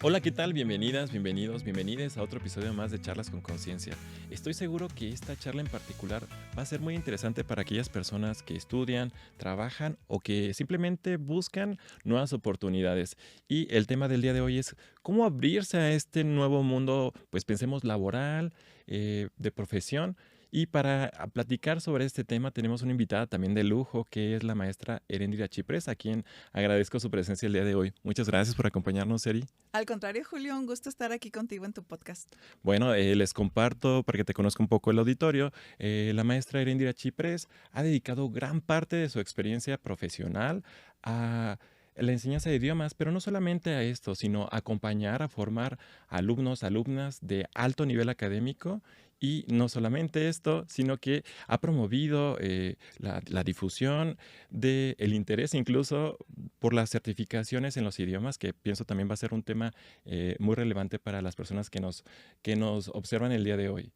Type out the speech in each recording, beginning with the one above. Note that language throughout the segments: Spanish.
Hola, ¿qué tal? Bienvenidas, bienvenidos, bienvenides a otro episodio más de Charlas con Conciencia. Estoy seguro que esta charla en particular va a ser muy interesante para aquellas personas que estudian, trabajan o que simplemente buscan nuevas oportunidades. Y el tema del día de hoy es cómo abrirse a este nuevo mundo, pues pensemos laboral, de profesión. Y para platicar sobre este tema tenemos una invitada también de lujo que es la maestra Erendira Chiprés, a quien agradezco su presencia el día de hoy. Muchas gracias por acompañarnos, Eri. Al contrario, Julio, un gusto estar aquí contigo en tu podcast. Bueno, les comparto para que te conozca un poco el auditorio. La maestra Erendira Chiprés ha dedicado gran parte de su experiencia profesional a la enseñanza de idiomas, pero no solamente a esto, sino a acompañar, a formar alumnos, alumnas de alto nivel académico. Y no solamente esto, sino que ha promovido la difusión del interés incluso por las certificaciones en los idiomas, que pienso también va a ser un tema muy relevante para las personas que nos observan el día de hoy.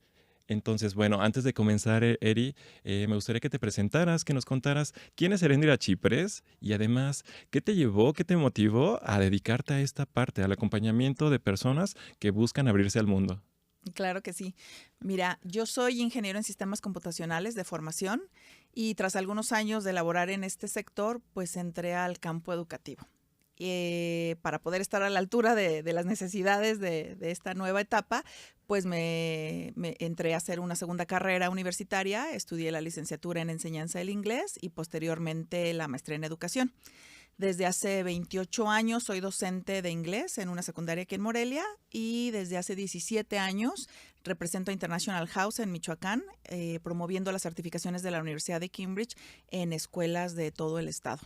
Entonces, bueno, antes de comenzar, Eri, me gustaría que te presentaras, que nos contaras quién es Erendira Chiprés y además, ¿qué te llevó, qué te motivó a dedicarte a esta parte, al acompañamiento de personas que buscan abrirse al mundo? Claro que sí. Mira, yo soy ingeniero en sistemas computacionales de formación y tras algunos años de laborar en este sector, pues entré al campo educativo. Para poder estar a la altura de las necesidades de esta nueva etapa, pues me entré a hacer una segunda carrera universitaria, estudié la licenciatura en enseñanza del inglés y posteriormente la maestría en educación. Desde hace 28 años soy docente de inglés en una secundaria aquí en Morelia y desde hace 17 años represento a International House en Michoacán, promoviendo las certificaciones de la Universidad de Cambridge en escuelas de todo el estado.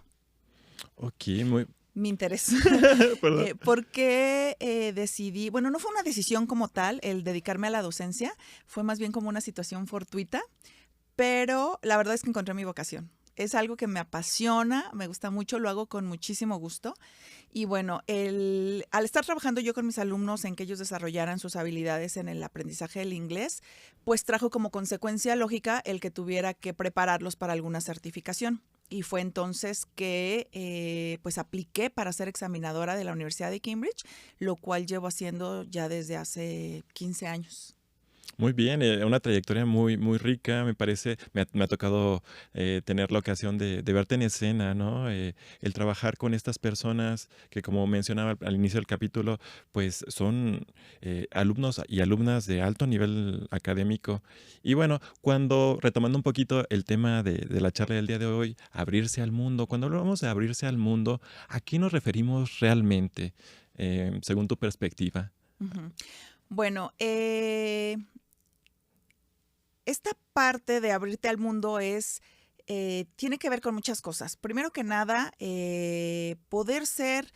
Ok, muy... Mi interés. Perdón. ¿Por qué decidí? Bueno, no fue una decisión como tal el dedicarme a la docencia, fue más bien como una situación fortuita, pero la verdad es que encontré mi vocación. Es algo que me apasiona, me gusta mucho, lo hago con muchísimo gusto. Y bueno, al estar trabajando yo con mis alumnos en que ellos desarrollaran sus habilidades en el aprendizaje del inglés, pues trajo como consecuencia lógica el que tuviera que prepararlos para alguna certificación. Y fue entonces que pues apliqué para ser examinadora de la Universidad de Cambridge, lo cual llevo haciendo ya desde hace 15 años. Muy bien, una trayectoria muy, muy rica, me parece, me ha tocado tener la ocasión de verte en escena, ¿no? El trabajar con estas personas que, como mencionaba al inicio del capítulo, pues son alumnos y alumnas de alto nivel académico. Y bueno, retomando un poquito el tema de la charla del día de hoy, abrirse al mundo, cuando hablamos de abrirse al mundo, ¿a qué nos referimos realmente, según tu perspectiva? Ujú. Bueno, esta parte de abrirte al mundo tiene que ver con muchas cosas. Primero que nada, poder ser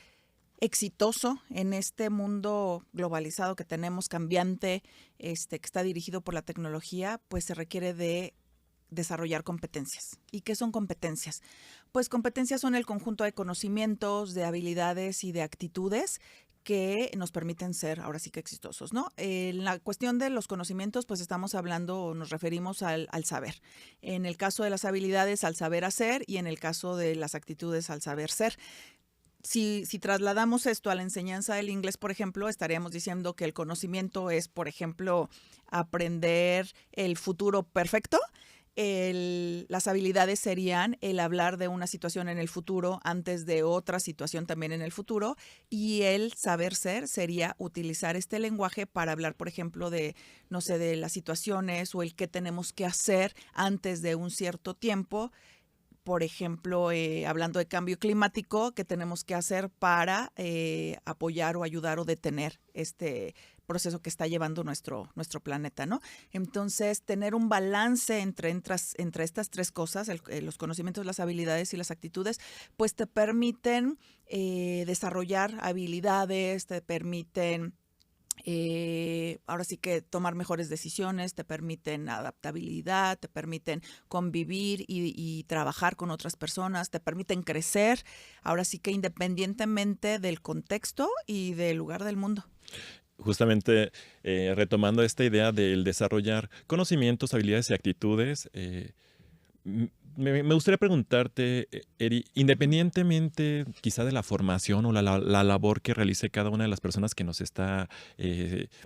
exitoso en este mundo globalizado que tenemos, cambiante, que está dirigido por la tecnología, pues se requiere de desarrollar competencias. ¿Y qué son competencias? Pues competencias son el conjunto de conocimientos, de habilidades y de actitudes que nos permiten ser ahora sí que exitosos, ¿no? En la cuestión de los conocimientos, pues estamos hablando o nos referimos al saber. En el caso de las habilidades, al saber hacer, y en el caso de las actitudes, al saber ser. Si trasladamos esto a la enseñanza del inglés, por ejemplo, estaríamos diciendo que el conocimiento es, por ejemplo, aprender el futuro perfecto. Las habilidades serían el hablar de una situación en el futuro antes de otra situación también en el futuro, y el saber ser sería utilizar este lenguaje para hablar, por ejemplo, de, no sé, de las situaciones o el qué tenemos que hacer antes de un cierto tiempo. Por ejemplo, hablando de cambio climático, ¿qué tenemos que hacer para apoyar o ayudar o detener este proceso que está llevando nuestro planeta, ¿no? Entonces, tener un balance entre estas tres cosas, los conocimientos, las habilidades y las actitudes, pues te permiten desarrollar habilidades, te permiten ahora sí que tomar mejores decisiones, te permiten adaptabilidad, te permiten convivir y trabajar con otras personas, te permiten crecer, ahora sí que independientemente del contexto y del lugar del mundo. Justamente retomando esta idea del desarrollar conocimientos, habilidades y actitudes, Me gustaría preguntarte, Eri, independientemente quizá de la formación o la labor que realice cada una de las personas que nos está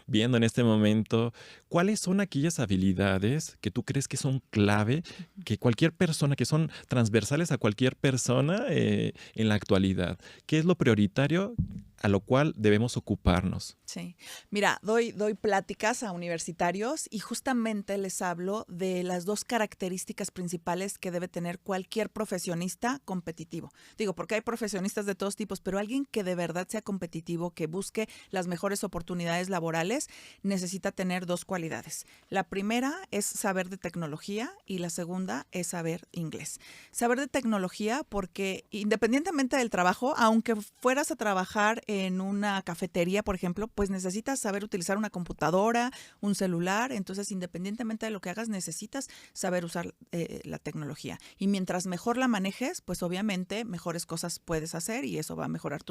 viendo en este momento, ¿cuáles son aquellas habilidades que tú crees que son clave, que cualquier persona, que son transversales a cualquier persona en la actualidad? ¿Qué es lo prioritario a lo cual debemos ocuparnos? Sí, mira, doy pláticas a universitarios y justamente les hablo de las dos características principales que debe tener cualquier profesionista competitivo. Digo, porque hay profesionistas de todos tipos, pero alguien que de verdad sea competitivo, que busque las mejores oportunidades laborales, necesita tener dos cualidades. La primera es saber de tecnología y la segunda es saber inglés. Saber de tecnología porque independientemente del trabajo, aunque fueras a trabajar en una cafetería, por ejemplo, pues necesitas saber utilizar una computadora, un celular. Entonces, independientemente de lo que hagas, necesitas saber usar la tecnología. Y mientras mejor la manejes, pues obviamente mejores cosas puedes hacer y eso va a mejorar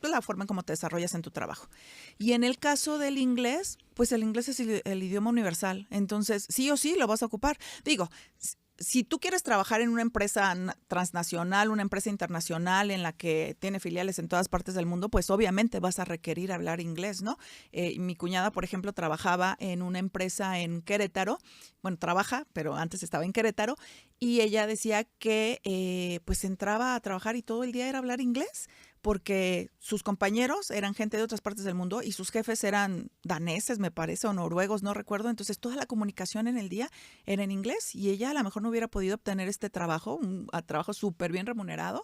la forma en cómo te desarrollas en tu trabajo. Y en el caso del inglés, pues el inglés es el idioma universal. Entonces, sí o sí lo vas a ocupar. Digo, si tú quieres trabajar en una empresa transnacional, una empresa internacional en la que tiene filiales en todas partes del mundo, pues obviamente vas a requerir hablar inglés, ¿no? Mi cuñada, por ejemplo, trabajaba en una empresa en Querétaro, bueno, trabaja, pero antes estaba en Querétaro, y ella decía que pues entraba a trabajar y todo el día era hablar inglés, porque sus compañeros eran gente de otras partes del mundo y sus jefes eran daneses, me parece, o noruegos, no recuerdo. Entonces, toda la comunicación en el día era en inglés y ella a lo mejor no hubiera podido obtener este trabajo, un trabajo súper bien remunerado,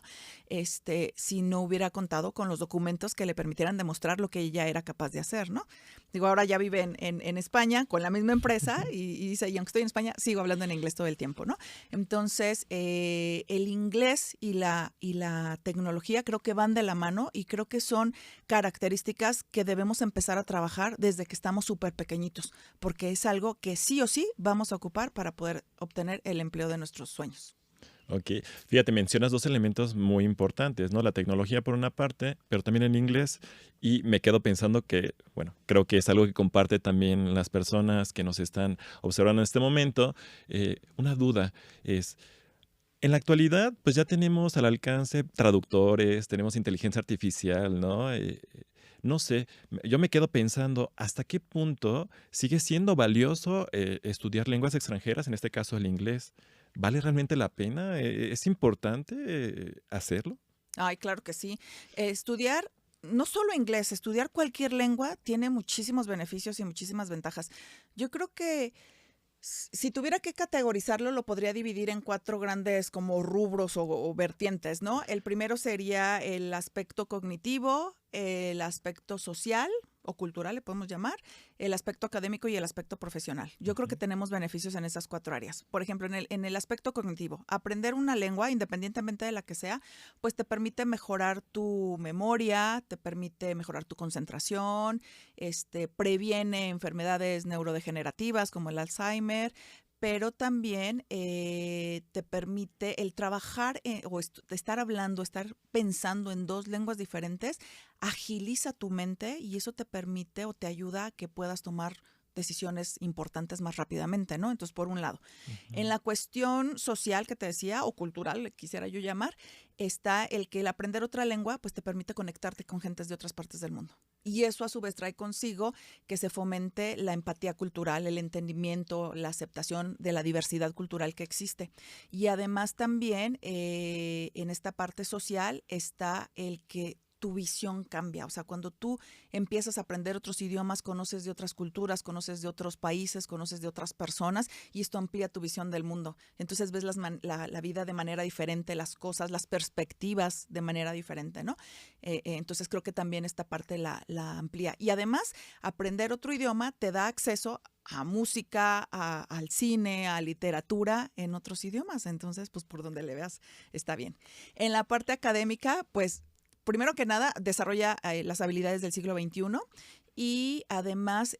si no hubiera contado con los documentos que le permitieran demostrar lo que ella era capaz de hacer, ¿no? Digo, ahora ya vive en España con la misma empresa y dice, y aunque estoy en España, sigo hablando en inglés todo el tiempo, ¿no? Entonces, el inglés y la tecnología creo que van de la mano y creo que son características que debemos empezar a trabajar desde que estamos súper pequeñitos, porque es algo que sí o sí vamos a ocupar para poder obtener el empleo de nuestros sueños. Ok, fíjate, mencionas dos elementos muy importantes, ¿no? La tecnología por una parte, pero también el inglés. Y me quedo pensando que, bueno, creo que es algo que comparte también las personas que nos están observando en este momento. Una duda es, en la actualidad, pues ya tenemos al alcance traductores, tenemos inteligencia artificial, ¿no? No sé, yo me quedo pensando hasta qué punto sigue siendo valioso estudiar lenguas extranjeras, en este caso el inglés. ¿Vale realmente la pena? ¿Es importante hacerlo? Ay, claro que sí. Estudiar, no solo inglés, estudiar cualquier lengua tiene muchísimos beneficios y muchísimas ventajas. Yo creo que si tuviera que categorizarlo, lo podría dividir en cuatro grandes como rubros o vertientes, ¿no? El primero sería el aspecto cognitivo, el aspecto social o cultural, le podemos llamar, el aspecto académico y el aspecto profesional. Yo creo que Ujú. tenemos beneficios en esas cuatro áreas. Por ejemplo, en el aspecto cognitivo, aprender una lengua, independientemente de la que sea, pues te permite mejorar tu memoria, te permite mejorar tu concentración, previene enfermedades neurodegenerativas como el Alzheimer, pero también te permite el trabajar estar hablando, estar pensando en dos lenguas diferentes, agiliza tu mente y eso te permite o te ayuda a que puedas tomar decisiones importantes más rápidamente, ¿no? Entonces, por un lado. En Ujú. la cuestión social que te decía, o cultural, le quisiera yo llamar, está el que el aprender otra lengua, pues te permite conectarte con gentes de otras partes del mundo. Y eso a su vez trae consigo que se fomente la empatía cultural, el entendimiento, la aceptación de la diversidad cultural que existe. Y además también en esta parte social está el que tu visión cambia. O sea, cuando tú empiezas a aprender otros idiomas, conoces de otras culturas, conoces de otros países, conoces de otras personas y esto amplía tu visión del mundo. Entonces ves la vida de manera diferente, las cosas, las perspectivas de manera diferente, ¿no? Entonces creo que también esta parte la amplía. Y además, aprender otro idioma te da acceso a música, al cine, a literatura en otros idiomas. Entonces, pues por donde le veas, está bien. En la parte académica, pues primero que nada, desarrolla las habilidades del siglo XXI y además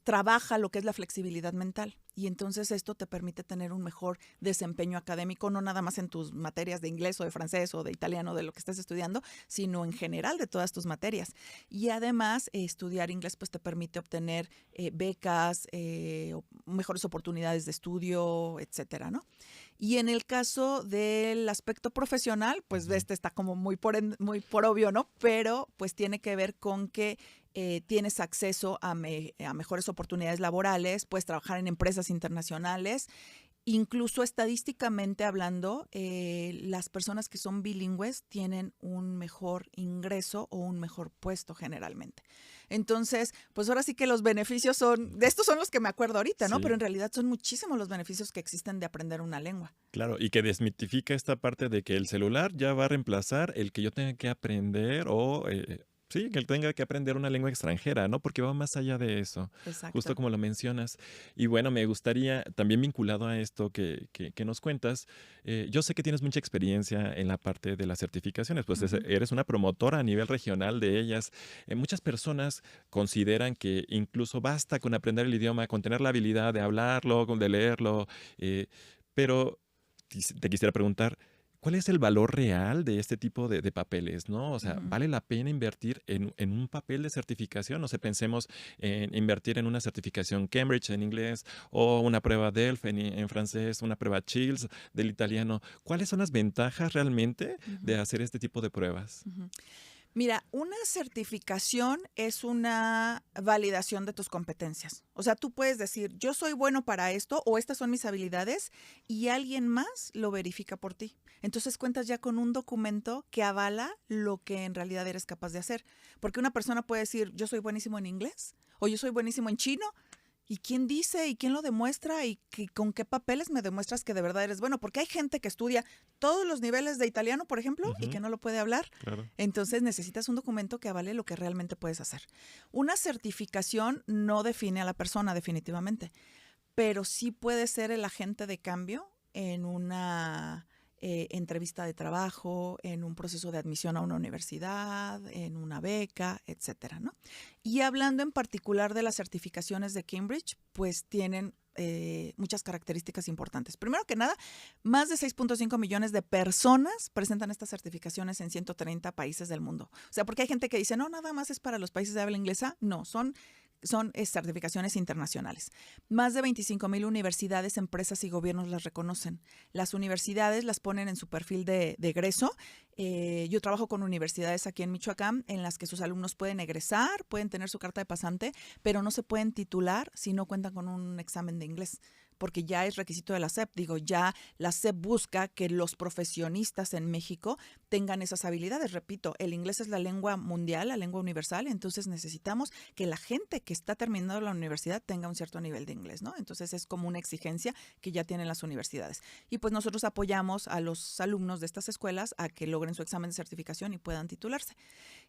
trabaja lo que es la flexibilidad mental. Y entonces esto te permite tener un mejor desempeño académico, no nada más en tus materias de inglés o de francés o de italiano, de lo que estés estudiando, sino en general de todas tus materias. Y además, estudiar inglés pues te permite obtener becas, mejores oportunidades de estudio, etcétera, ¿no? Y en el caso del aspecto profesional, pues este está como muy por obvio, ¿no? Pero pues tiene que ver con que tienes acceso a mejores oportunidades laborales, puedes trabajar en empresas internacionales. Incluso estadísticamente hablando, las personas que son bilingües tienen un mejor ingreso o un mejor puesto generalmente. Entonces, pues ahora sí que los beneficios de estos son los que me acuerdo ahorita, ¿no? Sí. Pero en realidad son muchísimos los beneficios que existen de aprender una lengua. Claro, y que desmitifica esta parte de que el celular ya va a reemplazar el que yo tenga que aprender o sí, que él tenga que aprender una lengua extranjera, ¿no? Porque va más allá de eso, justo Exacto. como lo mencionas. Y bueno, me gustaría, también vinculado a esto que nos cuentas, yo sé que tienes mucha experiencia en la parte de las certificaciones, pues Ujú. eres una promotora a nivel regional de ellas. Muchas personas consideran que incluso basta con aprender el idioma, con tener la habilidad de hablarlo, de leerlo, pero te quisiera preguntar, ¿cuál es el valor real de este tipo de papeles, no? O sea, Ujú. ¿vale la pena invertir en un papel de certificación? No sé, pensemos en invertir en una certificación Cambridge en inglés o una prueba DELF en francés, una prueba Chills del italiano. ¿Cuáles son las ventajas realmente de Ujú. hacer este tipo de pruebas? Ujú. Mira, una certificación es una validación de tus competencias. O sea, tú puedes decir, yo soy bueno para esto o estas son mis habilidades y alguien más lo verifica por ti. Entonces cuentas ya con un documento que avala lo que en realidad eres capaz de hacer. Porque una persona puede decir, yo soy buenísimo en inglés o yo soy buenísimo en chino. ¿Y quién dice y quién lo demuestra y con qué papeles me demuestras que de verdad eres bueno? Porque hay gente que estudia todos los niveles de italiano, por ejemplo, y Ujú, que no lo puede hablar. claro. Entonces necesitas un documento que avale lo que realmente puedes hacer. Una certificación no define a la persona definitivamente, pero sí puede ser el agente de cambio en una entrevista de trabajo, en un proceso de admisión a una universidad, en una beca, etcétera, ¿no? Y hablando en particular de las certificaciones de Cambridge, pues tienen muchas características importantes. Primero que nada, más de 6.5 millones de personas presentan estas certificaciones en 130 países del mundo. O sea, porque hay gente que dice, no, nada más es para los países de habla inglesa. No, son certificaciones internacionales. Más de 25,000 universidades, empresas y gobiernos las reconocen. Las universidades las ponen en su perfil de egreso. Yo trabajo con universidades aquí en Michoacán en las que sus alumnos pueden egresar, pueden tener su carta de pasante, pero no se pueden titular si no cuentan con un examen de inglés, porque ya es requisito de la SEP. Digo, ya la SEP busca que los profesionistas en México tengan esas habilidades. Repito, el inglés es la lengua mundial, la lengua universal, entonces necesitamos que la gente que está terminando la universidad tenga un cierto nivel de inglés, ¿no? Entonces es como una exigencia que ya tienen las universidades. Y pues nosotros apoyamos a los alumnos de estas escuelas a que logren su examen de certificación y puedan titularse.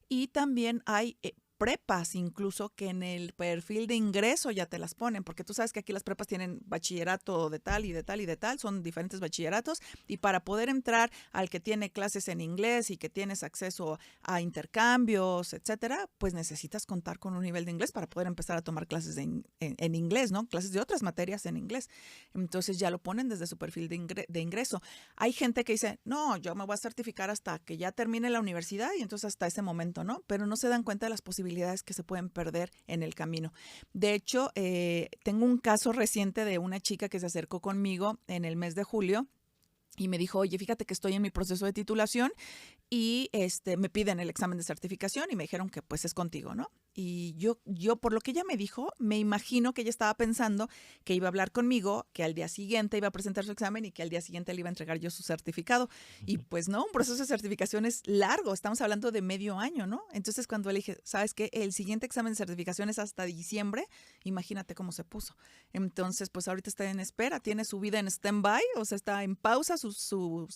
Y también hay prepas incluso que en el perfil de ingreso ya te las ponen, porque tú sabes que aquí las prepas tienen bachillerato de tal y de tal y de tal, son diferentes bachilleratos, y para poder entrar al que tiene clases en inglés y que tienes acceso a intercambios, etcétera, pues necesitas contar con un nivel de inglés para poder empezar a tomar clases en inglés, ¿no? Clases de otras materias en inglés. Entonces ya lo ponen desde su perfil de ingreso. Hay gente que dice, no, yo me voy a certificar hasta que ya termine la universidad y entonces hasta ese momento, ¿no? Pero no se dan cuenta de las posibilidades que se pueden perder en el camino. De hecho, tengo un caso reciente de una chica que se acercó conmigo en el mes de julio y me dijo, oye, fíjate que estoy en mi proceso de titulación y me piden el examen de certificación y me dijeron que pues es contigo, ¿no? Y yo, por lo que ella me dijo, me imagino que ella estaba pensando que iba a hablar conmigo, que al día siguiente iba a presentar su examen y que al día siguiente le iba a entregar yo su certificado. Y pues no, un proceso de certificación es largo, estamos hablando de medio año, ¿no? Entonces cuando le dije, ¿sabes qué? El siguiente examen de certificación es hasta diciembre, imagínate cómo se puso. Entonces, pues ahorita está en espera, tiene su vida en stand-by, o sea, está en pausa su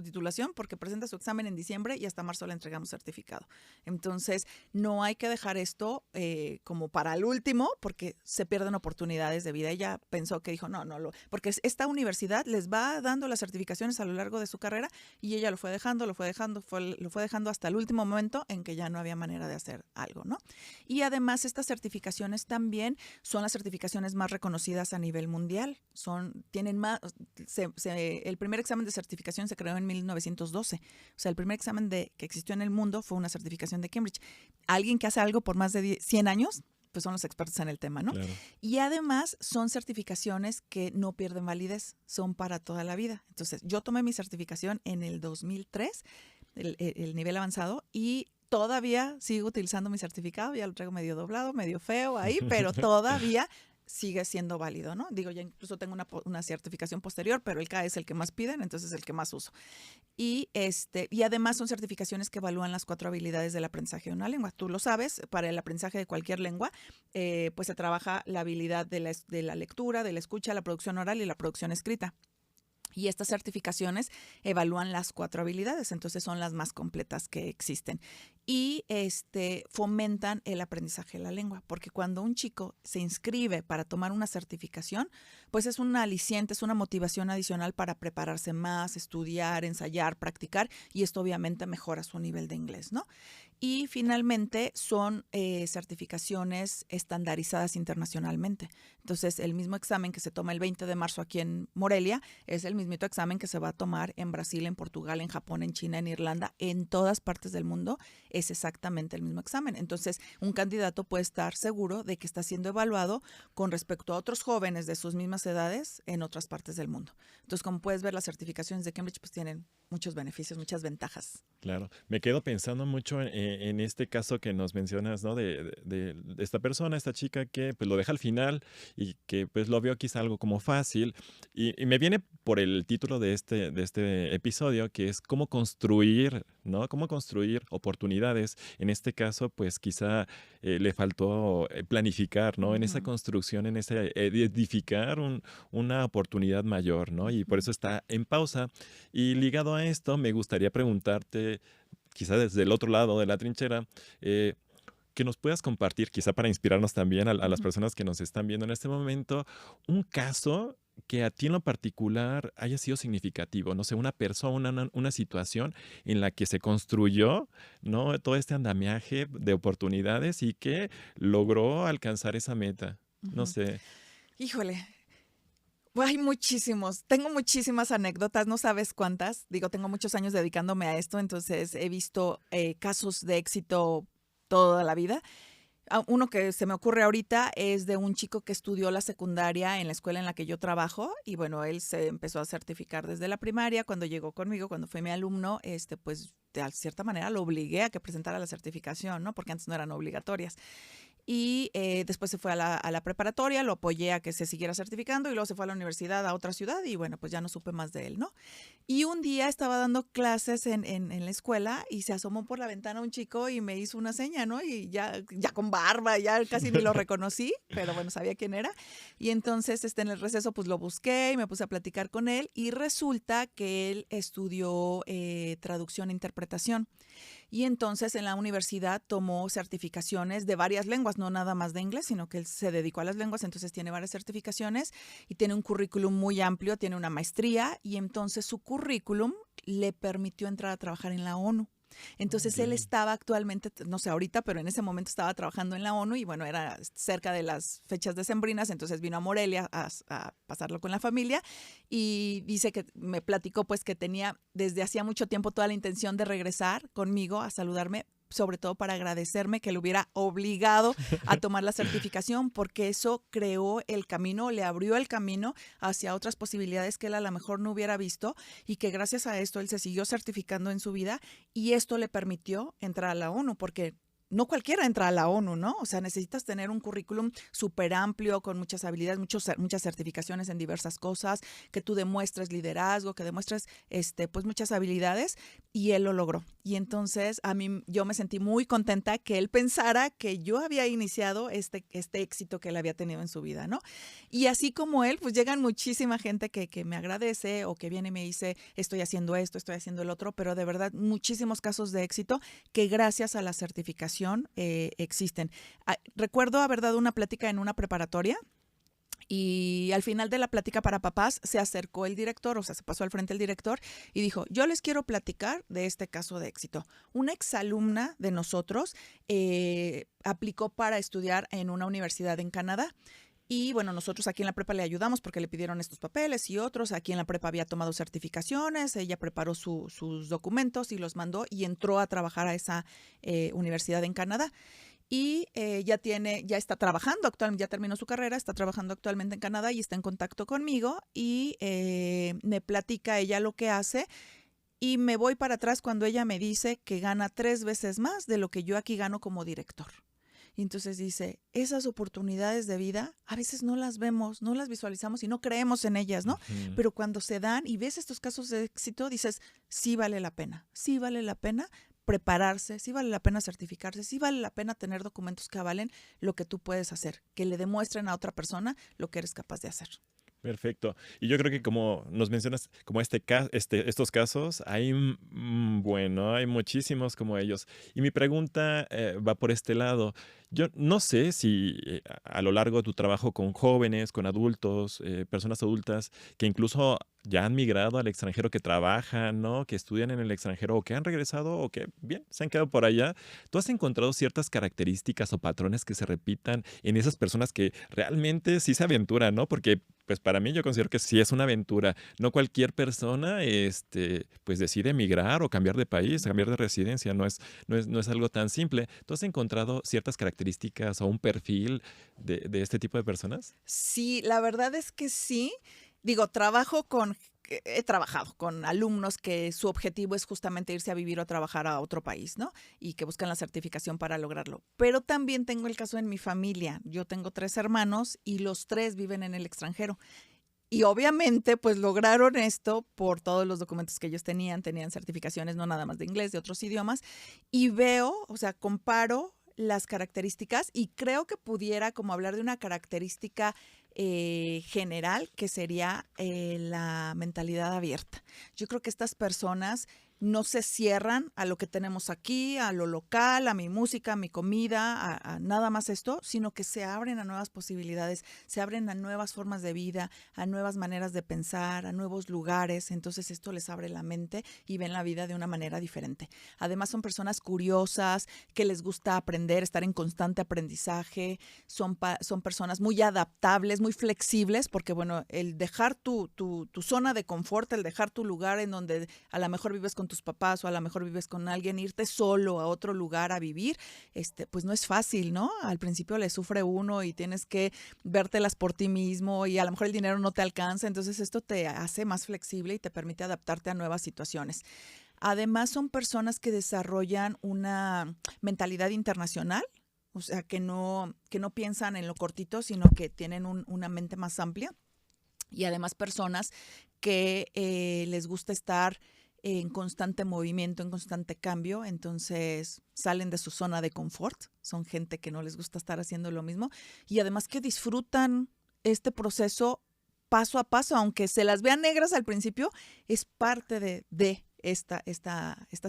titulación porque presenta su examen en diciembre y hasta marzo le entregamos certificado. Entonces, no hay que dejar esto dejando como para el último porque se pierden oportunidades de vida. Ella pensó que dijo, porque esta universidad les va dando las certificaciones a lo largo de su carrera y ella lo fue dejando hasta el último momento en que ya no había manera de hacer algo, ¿no? Y además estas certificaciones también son las certificaciones más reconocidas a nivel mundial. El primer examen de certificación se creó en 1912. O sea, el primer examen que existió en el mundo fue una certificación de Cambridge. Alguien que hace algo por más de 100 años, pues son los expertos en el tema, ¿no? Claro. Y además son certificaciones que no pierden validez, son para toda la vida. Entonces, yo tomé mi certificación en el 2003, el nivel avanzado, y todavía sigo utilizando mi certificado, ya lo traigo medio doblado, medio feo ahí, pero todavía sigue siendo válido, ¿no? Digo, ya incluso tengo una certificación posterior, pero el CAE es el que más piden, entonces es el que más uso. Y además son certificaciones que evalúan las 4 habilidades del aprendizaje de una lengua. Tú lo sabes, para el aprendizaje de cualquier lengua, pues se trabaja la habilidad de la lectura, de la escucha, la producción oral y la producción escrita. Y estas certificaciones evalúan las 4 habilidades, entonces son las más completas que existen. Y fomentan el aprendizaje de la lengua, porque cuando un chico se inscribe para tomar una certificación, pues es un aliciente, es una motivación adicional para prepararse más, estudiar, ensayar, practicar, y esto obviamente mejora su nivel de inglés, ¿no? Y finalmente son certificaciones estandarizadas internacionalmente. Entonces, el mismo examen que se toma el 20 de marzo aquí en Morelia es el mismito examen que se va a tomar en Brasil, en Portugal, en Japón, en China, en Irlanda, en todas partes del mundo. Es exactamente el mismo examen. Entonces, un candidato puede estar seguro de que está siendo evaluado con respecto a otros jóvenes de sus mismas edades en otras partes del mundo. Entonces, como puedes ver, las certificaciones de Cambridge pues tienen muchos beneficios, muchas ventajas. Claro, me quedo pensando mucho en este caso que nos mencionas, ¿no? De esta persona, esta chica que pues lo deja al final y que pues lo vio quizá algo como fácil y me viene por el título de este episodio que es cómo construir, ¿no? Cómo construir oportunidades. En este caso pues quizá le faltó planificar, ¿no? En esa construcción, en ese edificar una oportunidad mayor, ¿no? Y por eso está en pausa. Y ligado a esto, me gustaría preguntarte, quizá desde el otro lado de la trinchera, que nos puedas compartir, quizá para inspirarnos también a las personas que nos están viendo en este momento, un caso que a ti en lo particular haya sido significativo, no sé, una persona, una situación en la que se construyó, ¿no? Todo este andamiaje de oportunidades y que logró alcanzar esa meta. No sé. Híjole. Hay muchísimos, tengo muchísimas anécdotas, no sabes cuántas. Digo, tengo muchos años dedicándome a esto, entonces he visto casos de éxito toda la vida. Uno que se me ocurre ahorita es de un chico que estudió la secundaria en la escuela en la que yo trabajo y bueno, él se empezó a certificar desde la primaria. Cuando llegó conmigo, cuando fue mi alumno, pues de cierta manera lo obligué a que presentara la certificación, ¿no? Porque antes no eran obligatorias. Y después se fue a la preparatoria, lo apoyé a que se siguiera certificando y luego se fue a la universidad a otra ciudad y bueno, pues ya no supe más de él, ¿no? Y un día estaba dando clases en la escuela y se asomó por la ventana un chico y me hizo una seña, ¿no? Y ya con barba, ya casi ni lo reconocí, pero bueno, sabía quién era. Y entonces en el receso pues lo busqué y me puse a platicar con él y resulta que él estudió traducción e interpretación. Y entonces en la universidad tomó certificaciones de varias lenguas, no nada más de inglés, sino que él se dedicó a las lenguas, entonces tiene varias certificaciones y tiene un currículum muy amplio, tiene una maestría y entonces su currículum le permitió entrar a trabajar en la ONU. Entonces él estaba actualmente, no sé ahorita, pero en ese momento estaba trabajando en la ONU y bueno, era cerca de las fechas decembrinas, entonces vino a Morelia a pasarlo con la familia y dice que me platicó pues que tenía desde hacía mucho tiempo toda la intención de regresar conmigo a saludarme, sobre todo para agradecerme que lo hubiera obligado a tomar la certificación, porque eso creó el camino, le abrió el camino hacia otras posibilidades que él a lo mejor no hubiera visto y que gracias a esto él se siguió certificando en su vida y esto le permitió entrar a la ONU, porque no cualquiera entra a la ONU, ¿no? O sea, necesitas tener un currículum súper amplio, con muchas habilidades, muchas certificaciones en diversas cosas, que tú demuestres liderazgo, que demuestres pues muchas habilidades, y él lo logró. Y entonces yo me sentí muy contenta que él pensara que yo había iniciado este éxito que él había tenido en su vida, ¿no? Y así como él, pues llegan muchísima gente que me agradece o que viene y me dice, estoy haciendo esto, estoy haciendo el otro, pero de verdad muchísimos casos de éxito que gracias a la certificación certificación existen. Recuerdo haber dado una plática en una preparatoria y al final de la plática para papás se acercó el director, o sea, se pasó al frente el director y dijo, yo les quiero platicar de este caso de éxito. Una exalumna de nosotros aplicó para estudiar en una universidad en Canadá. Y bueno, nosotros aquí en la prepa le ayudamos porque le pidieron estos papeles y otros. Aquí en la prepa había tomado certificaciones, ella preparó sus documentos y los mandó y entró a trabajar a esa universidad en Canadá. Y ya está trabajando actualmente, ya terminó su carrera, está trabajando actualmente en Canadá y está en contacto conmigo y me platica ella lo que hace y me voy para atrás cuando ella me dice que gana 3 veces más de lo que yo aquí gano como director. Y entonces dice, esas oportunidades de vida a veces no las vemos, no las visualizamos y no creemos en ellas, ¿no? Ujú. Pero cuando se dan y ves estos casos de éxito, dices, sí vale la pena prepararse, sí vale la pena certificarse, sí vale la pena tener documentos que avalen lo que tú puedes hacer, que le demuestren a otra persona lo que eres capaz de hacer. Perfecto. Y yo creo que como nos mencionas, como estos casos, bueno, hay muchísimos como ellos. Y mi pregunta va por este lado. Yo no sé si a lo largo de tu trabajo con jóvenes, con adultos, personas adultas, que incluso ya han migrado al extranjero, que trabajan, ¿no? Que estudian en el extranjero o que han regresado o que, bien, se han quedado por allá. ¿Tú has encontrado ciertas características o patrones que se repitan en esas personas que realmente sí se aventuran, ¿no? Porque pues para mí yo considero que sí es una aventura. No cualquier persona, pues decide emigrar o cambiar de país, cambiar de residencia. No es algo tan simple. ¿Tú has encontrado ciertas características o un perfil de este tipo de personas? Sí, la verdad es que sí. Digo, he trabajado con alumnos que su objetivo es justamente irse a vivir o a trabajar a otro país, ¿no? Y que buscan la certificación para lograrlo. Pero también tengo el caso en mi familia. Yo tengo 3 hermanos y los 3 viven en el extranjero. Y obviamente, pues lograron esto por todos los documentos que ellos tenían certificaciones no nada más de inglés, de otros idiomas, y veo, o sea, comparo las características y creo que pudiera como hablar de una característica general que sería la mentalidad abierta. Yo creo que estas personas no se cierran a lo que tenemos aquí, a lo local, a mi música, a mi comida, a nada más esto, sino que se abren a nuevas posibilidades, se abren a nuevas formas de vida, a nuevas maneras de pensar, a nuevos lugares. Entonces esto les abre la mente y ven la vida de una manera diferente. Además son personas curiosas, que les gusta aprender, estar en constante aprendizaje, son personas muy adaptables, muy flexibles, porque bueno, el dejar tu zona de confort, el dejar tu lugar en donde a lo mejor vives con tus papás o a lo mejor vives con alguien, irte solo a otro lugar a vivir, pues no es fácil, ¿no? Al principio le sufre uno y tienes que vértelas por ti mismo y a lo mejor el dinero no te alcanza, entonces esto te hace más flexible y te permite adaptarte a nuevas situaciones. Además son personas que desarrollan una mentalidad internacional, o sea, que no piensan en lo cortito, sino que tienen una mente más amplia. Y además personas que les gusta estar en constante movimiento, en constante cambio, entonces salen de su zona de confort, son gente que no les gusta estar haciendo lo mismo y además que disfrutan este proceso paso a paso, aunque se las vean negras al principio, es parte de esta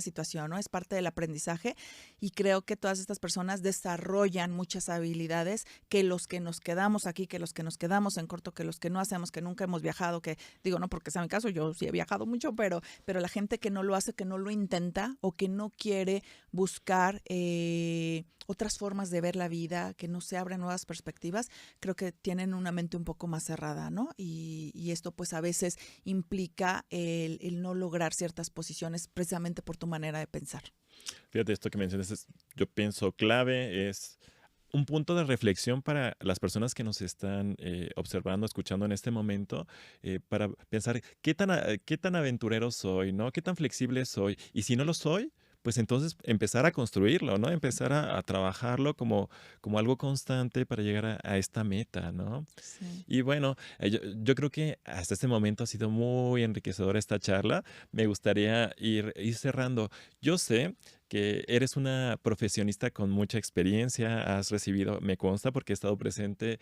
situación, ¿no? Es parte del aprendizaje y creo que todas estas personas desarrollan muchas habilidades que los que nos quedamos aquí, que los que nos quedamos en corto, que los que no hacemos, que nunca hemos viajado, que digo, no porque sea mi caso, yo sí he viajado mucho, pero la gente que no lo hace, que no lo intenta o que no quiere buscar otras formas de ver la vida, que no se abren nuevas perspectivas, creo que tienen una mente un poco más cerrada, ¿no? Y esto pues a veces implica el no lograr ciertas posiciones precisamente por tu manera de pensar. Fíjate, esto que mencionas yo pienso clave, es un punto de reflexión para las personas que nos están observando, escuchando en este momento, para pensar qué tan aventurero soy, ¿no? ¿Qué tan flexible soy? Y si no lo soy, pues entonces empezar a construirlo, ¿no? Empezar a trabajarlo como algo constante para llegar a esta meta, ¿no? Sí. Y bueno, yo creo que hasta este momento ha sido muy enriquecedora esta charla. Me gustaría ir cerrando. Yo sé que eres una profesionista con mucha experiencia, has recibido, me consta porque he estado presente,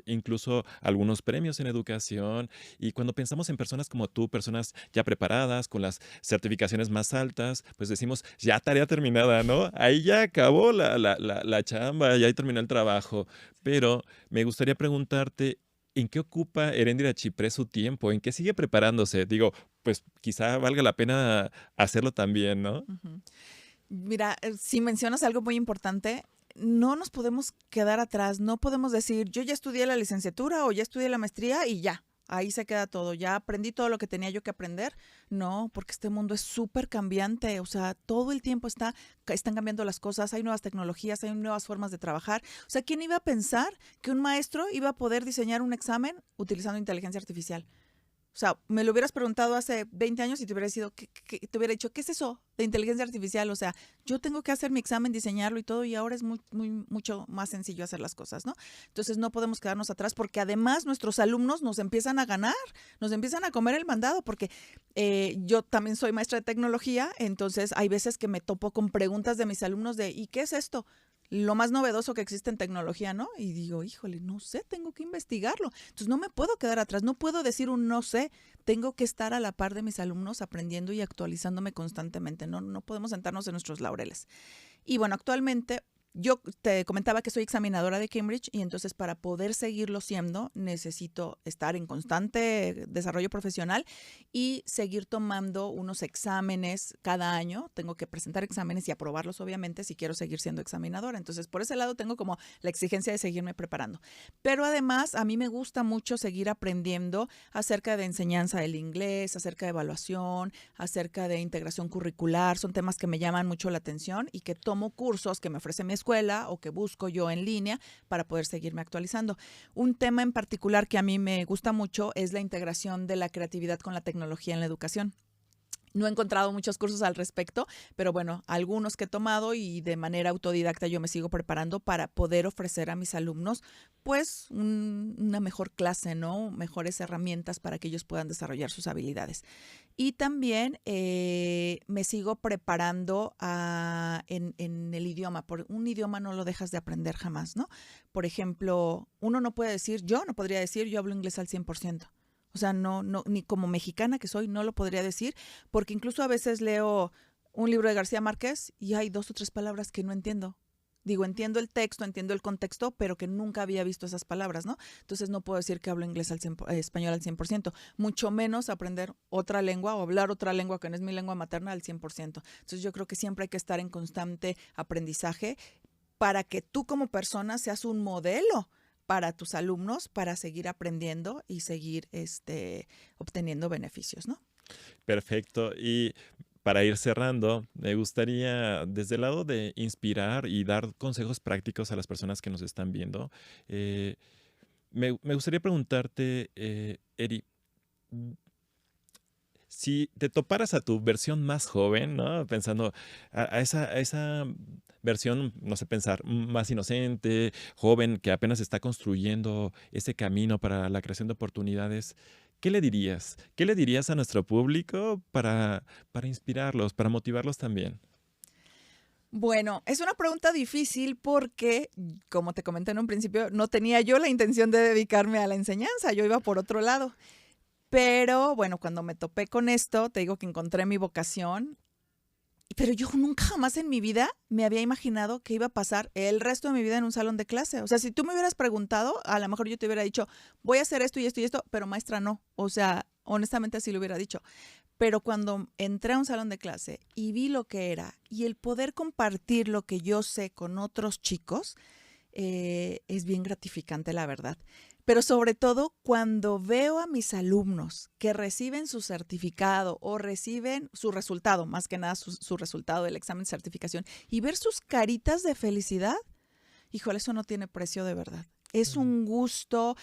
incluso algunos premios en educación, y cuando pensamos en personas como tú, personas ya preparadas, con las certificaciones más altas, pues decimos, ya tarea terminada, ¿no? Ahí ya acabó la chamba, ya ahí terminó el trabajo. Pero me gustaría preguntarte, ¿en qué ocupa Heréndira Chipré su tiempo? ¿En qué sigue preparándose? Digo, pues quizá valga la pena hacerlo también, ¿no? Ujú. Mira, si mencionas algo muy importante, no nos podemos quedar atrás, no podemos decir, yo ya estudié la licenciatura o ya estudié la maestría y ya, ahí se queda todo, ya aprendí todo lo que tenía yo que aprender. No, porque este mundo es súper cambiante, o sea, todo el tiempo están cambiando las cosas, hay nuevas tecnologías, hay nuevas formas de trabajar. O sea, ¿quién iba a pensar que un maestro iba a poder diseñar un examen utilizando inteligencia artificial? O sea, me lo hubieras preguntado hace 20 años y te hubiera sido, te hubiera dicho, ¿qué es eso de inteligencia artificial? O sea, yo tengo que hacer mi examen, diseñarlo y todo, y ahora es mucho más sencillo hacer las cosas, ¿no? Entonces no podemos quedarnos atrás porque además nuestros alumnos nos empiezan a ganar, nos empiezan a comer el mandado, porque yo también soy maestra de tecnología, entonces hay veces que me topo con preguntas de mis alumnos de, ¿y qué es esto? Lo más novedoso que existe en tecnología, ¿no? Y digo, híjole, no sé, tengo que investigarlo. Entonces no me puedo quedar atrás, no puedo decir un no sé, tengo que estar a la par de mis alumnos aprendiendo y actualizándome constantemente, no podemos sentarnos en nuestros laureles. Y bueno, actualmente yo te comentaba que soy examinadora de Cambridge y entonces para poder seguirlo siendo necesito estar en constante desarrollo profesional y seguir tomando unos exámenes cada año. Tengo que presentar exámenes y aprobarlos obviamente si quiero seguir siendo examinadora. Entonces por ese lado tengo como la exigencia de seguirme preparando. Pero además a mí me gusta mucho seguir aprendiendo acerca de enseñanza del inglés, acerca de evaluación, acerca de integración curricular. Son temas que me llaman mucho la atención y que tomo cursos que me ofrece mi escuela o que busco yo en línea para poder seguirme actualizando. Un tema en particular que a mí me gusta mucho es la integración de la creatividad con la tecnología en la educación. No he encontrado muchos cursos al respecto, pero bueno, algunos que he tomado y de manera autodidacta yo me sigo preparando para poder ofrecer a mis alumnos pues una mejor clase, ¿no? Mejores herramientas para que ellos puedan desarrollar sus habilidades. Y también me sigo preparando en el idioma. Por un idioma no lo dejas de aprender jamás, ¿no? Por ejemplo, uno no puede decir, yo no podría decir, yo hablo inglés al 100%. O sea, ni como mexicana que soy, no lo podría decir, porque incluso a veces leo un libro de García Márquez y hay 2 o 3 palabras que no entiendo. Digo, entiendo el texto, entiendo el contexto, pero que nunca había visto esas palabras, ¿no? Entonces no puedo decir que hablo inglés español al 100%, mucho menos aprender otra lengua o hablar otra lengua que no es mi lengua materna al 100%. Entonces yo creo que siempre hay que estar en constante aprendizaje para que tú como persona seas un modelo para tus alumnos, para seguir aprendiendo y seguir obteniendo beneficios, ¿no? Perfecto. Y para ir cerrando, me gustaría, desde el lado de inspirar y dar consejos prácticos a las personas que nos están viendo, eh, me gustaría preguntarte, Eri, si te toparas a tu versión más joven, ¿no? Pensando a esa versión, no sé, pensar más inocente, joven, que apenas está construyendo ese camino para la creación de oportunidades, ¿qué le dirías? ¿Qué le dirías a nuestro público para inspirarlos, para motivarlos también? Bueno, es una pregunta difícil porque, como te comenté en un principio, no tenía yo la intención de dedicarme a la enseñanza, yo iba por otro lado. Pero bueno, cuando me topé con esto, te digo que encontré mi vocación, pero yo nunca jamás en mi vida me había imaginado que iba a pasar el resto de mi vida en un salón de clase. O sea, si tú me hubieras preguntado, a lo mejor yo te hubiera dicho, voy a hacer esto y esto y esto, pero maestra no. O sea, honestamente así lo hubiera dicho. Pero cuando entré a un salón de clase y vi lo que era y el poder compartir lo que yo sé con otros chicos, es bien gratificante, la verdad. Pero sobre todo cuando veo a mis alumnos que reciben su certificado o reciben su resultado, más que nada su resultado del examen de certificación, y ver sus caritas de felicidad, híjole, eso no tiene precio de verdad. Es un gusto,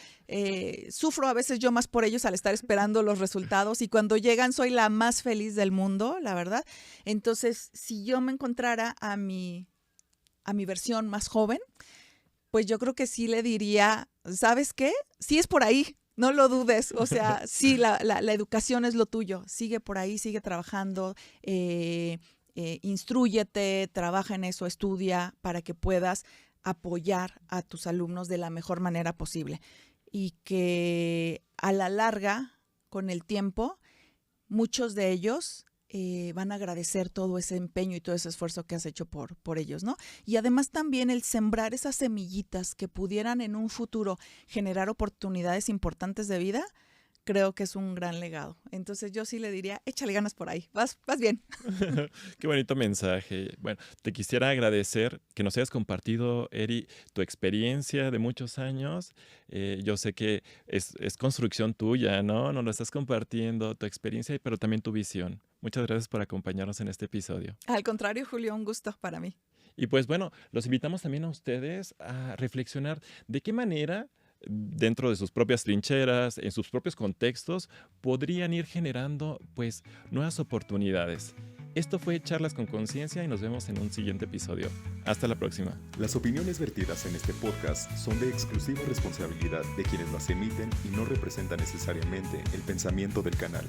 sufro a veces yo más por ellos al estar esperando los resultados y cuando llegan soy la más feliz del mundo, la verdad. Entonces, si yo me encontrara a mi versión más joven, pues yo creo que sí le diría, ¿sabes qué? Sí es por ahí, no lo dudes. O sea, sí, la educación es lo tuyo. Sigue por ahí, sigue trabajando. instrúyete, trabaja en eso, estudia para que puedas apoyar a tus alumnos de la mejor manera posible. Y que a la larga, con el tiempo, muchos de ellos van a agradecer todo ese empeño y todo ese esfuerzo que has hecho por ellos, ¿no? Y además también el sembrar esas semillitas que pudieran en un futuro generar oportunidades importantes de vida, creo que es un gran legado. Entonces yo sí le diría, échale ganas por ahí, vas bien. Qué bonito mensaje. Bueno, te quisiera agradecer que nos hayas compartido, Eri, tu experiencia de muchos años. Yo sé que es construcción tuya, ¿no? Nos lo estás compartiendo, tu experiencia, pero también tu visión. Muchas gracias por acompañarnos en este episodio. Al contrario, Julio, un gusto para mí. Y pues bueno, los invitamos también a ustedes a reflexionar de qué manera dentro de sus propias trincheras, en sus propios contextos, podrían ir generando pues nuevas oportunidades. Esto fue Charlas con Conciencia y nos vemos en un siguiente episodio. Hasta la próxima. Las opiniones vertidas en este podcast son de exclusiva responsabilidad de quienes las emiten y no representan necesariamente el pensamiento del canal.